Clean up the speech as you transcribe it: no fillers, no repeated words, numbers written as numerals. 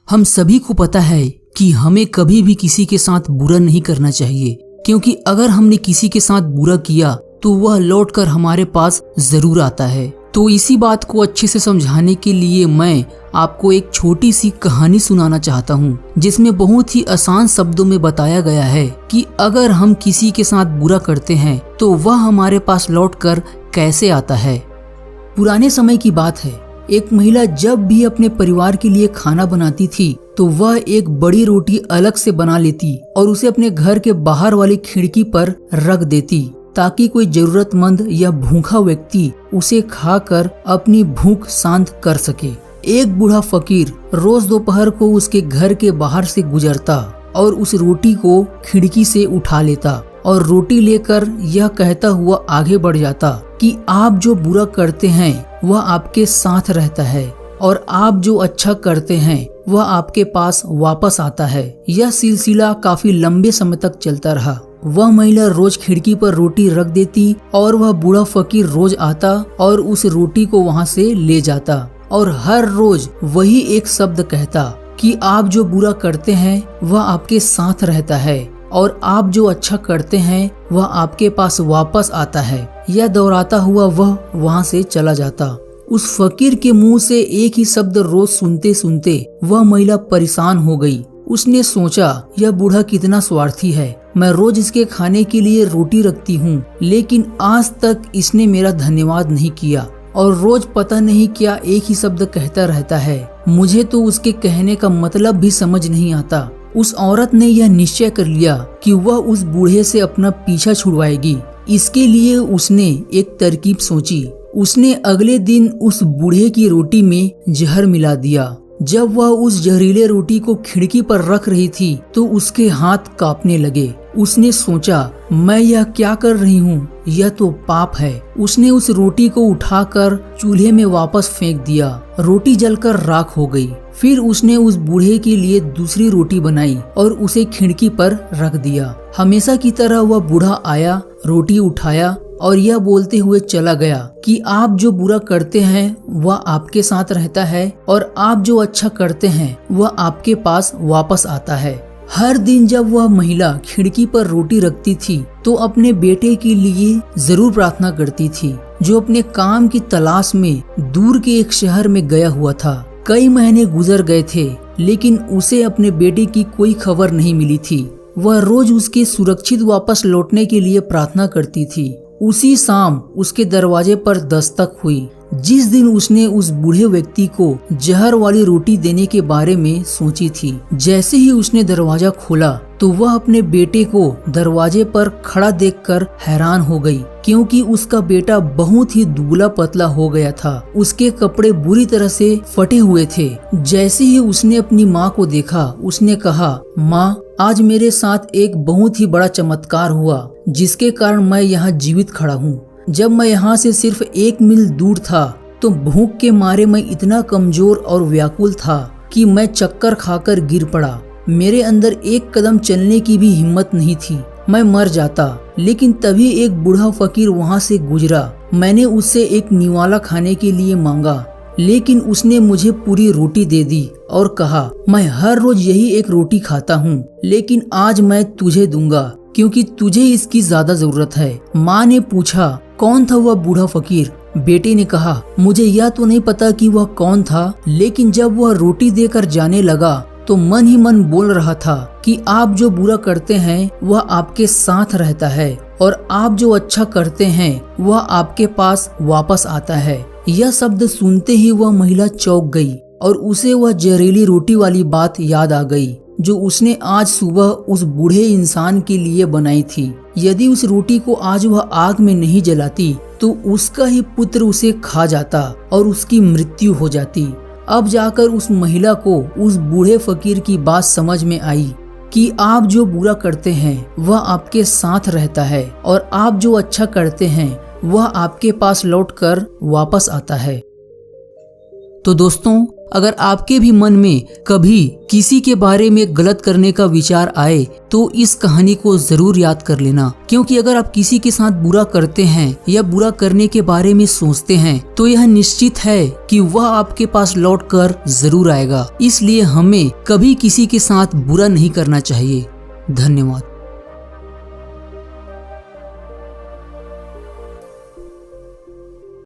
हम सभी को पता है कि हमें कभी भी किसी के साथ बुरा नहीं करना चाहिए, क्योंकि अगर हमने किसी के साथ बुरा किया तो वह लौट कर हमारे पास जरूर आता है। तो इसी बात को अच्छे से समझाने के लिए मैं आपको एक छोटी सी कहानी सुनाना चाहता हूँ, जिसमें बहुत ही आसान शब्दों में बताया गया है कि अगर हम किसी के साथ बुरा करते हैं तो वह हमारे पास लौट कर कैसे आता है। पुराने समय की बात है, एक महिला जब भी अपने परिवार के लिए खाना बनाती थी तो वह एक बड़ी रोटी अलग से बना लेती और उसे अपने घर के बाहर वाली खिड़की पर रख देती, ताकि कोई जरूरतमंद या भूखा व्यक्ति उसे खाकर अपनी भूख शांत कर सके। एक बूढ़ा फकीर रोज दोपहर को उसके घर के बाहर से गुजरता और उस रोटी को खिड़की से उठा लेता और रोटी लेकर यह कहता हुआ आगे बढ़ जाता कि आप जो बुरा करते हैं वह आपके साथ रहता है और आप जो अच्छा करते हैं वह आपके पास वापस आता है। यह सिलसिला काफी लंबे समय तक चलता रहा। वह महिला रोज खिड़की पर रोटी रख देती और वह बूढ़ा फकीर रोज आता और उस रोटी को वहां से ले जाता और हर रोज वही एक शब्द कहता कि आप जो बुरा करते हैं वह आपके साथ रहता है और आप जो अच्छा करते हैं वह आपके पास वापस आता है। यह दोहराता हुआ वह वहां से चला जाता। उस फकीर के मुंह से एक ही शब्द रोज सुनते सुनते वह महिला परेशान हो गई। उसने सोचा, यह बूढ़ा कितना स्वार्थी है, मैं रोज इसके खाने के लिए रोटी रखती हूँ, लेकिन आज तक इसने मेरा धन्यवाद नहीं किया और रोज पता नहीं क्या एक ही शब्द कहता रहता है। मुझे तो उसके कहने का मतलब भी समझ नहीं आता। उस औरत ने यह निश्चय कर लिया कि वह उस बूढ़े से अपना पीछा छुड़वाएगी। इसके लिए उसने एक तरकीब सोची। उसने अगले दिन उस बूढ़े की रोटी में जहर मिला दिया। जब वह उस जहरीले रोटी को खिड़की पर रख रही थी तो उसके हाथ कांपने लगे। उसने सोचा, मैं यह क्या कर रही हूँ, यह तो पाप है। उसने उस रोटी को उठाकर चूल्हे में वापस फेंक दिया। रोटी जलकर राख हो गई। फिर उसने उस बूढ़े के लिए दूसरी रोटी बनाई और उसे खिड़की पर रख दिया। हमेशा की तरह वह बूढ़ा आया, रोटी उठाया और यह बोलते हुए चला गया कि आप जो बुरा करते हैं वह आपके साथ रहता है और आप जो अच्छा करते हैं वह आपके पास वापस आता है। हर दिन जब वह महिला खिड़की पर रोटी रखती थी तो अपने बेटे के लिए जरूर प्रार्थना करती थी, जो अपने काम की तलाश में दूर के एक शहर में गया हुआ था। कई महीने गुजर गए थे, लेकिन उसे अपने बेटे की कोई खबर नहीं मिली थी। वह रोज उसके सुरक्षित वापस लौटने के लिए प्रार्थना करती थी। उसी शाम उसके दरवाजे पर दस्तक हुई। जिस दिन उसने उस बूढ़े व्यक्ति को जहर वाली रोटी देने के बारे में सोची थी, जैसे ही उसने दरवाजा खोला तो वह अपने बेटे को दरवाजे पर खड़ा देखकर हैरान हो गई, क्योंकि उसका बेटा बहुत ही दुबला पतला हो गया था। उसके कपड़े बुरी तरह से फटे हुए थे। जैसे ही उसने अपनी माँ को देखा, उसने कहा, माँ, आज मेरे साथ एक बहुत ही बड़ा चमत्कार हुआ, जिसके कारण मैं यहाँ जीवित खड़ा हूँ। जब मैं यहाँ से सिर्फ 1 मील दूर था तो भूख के मारे मैं इतना कमजोर और व्याकुल था कि मैं चक्कर खाकर गिर पड़ा। मेरे अंदर एक कदम चलने की भी हिम्मत नहीं थी, मैं मर जाता। लेकिन तभी एक बूढ़ा फकीर वहाँ से गुजरा। मैंने उससे एक निवाला खाने के लिए मांगा, लेकिन उसने मुझे पूरी रोटी दे दी और कहा, मैं हर रोज यही एक रोटी खाता हूँ, लेकिन आज मैं तुझे दूंगा क्योंकि तुझे इसकी ज्यादा जरूरत है। माँ ने पूछा, कौन था वह बूढ़ा फकीर? बेटे ने कहा, मुझे यह तो नहीं पता कि वह कौन था, लेकिन जब वह रोटी देकर जाने लगा तो मन ही मन बोल रहा था कि आप जो बुरा करते हैं वह आपके साथ रहता है और आप जो अच्छा करते हैं वह आपके पास वापस आता है। यह शब्द सुनते ही वह महिला चौंक गई और उसे वह जहरीली रोटी वाली बात याद आ गई जो उसने आज सुबह उस बूढ़े इंसान के लिए बनाई थी। यदि उस रोटी को आज वह आग में नहीं जलाती तो उसका ही पुत्र उसे खा जाता और उसकी मृत्यु हो जाती। अब जाकर उस महिला को उस बूढ़े फकीर की बात समझ में आई कि आप जो बुरा करते हैं वह आपके साथ रहता है और आप जो अच्छा करते हैं वह आपके पास लौटकर वापस आता है। तो दोस्तों, अगर आपके भी मन में कभी किसी के बारे में गलत करने का विचार आए तो इस कहानी को जरूर याद कर लेना, क्योंकि अगर आप किसी के साथ बुरा करते हैं या बुरा करने के बारे में सोचते हैं तो यह निश्चित है कि वह आपके पास लौट कर जरूर आएगा। इसलिए हमें कभी किसी के साथ बुरा नहीं करना चाहिए। धन्यवाद।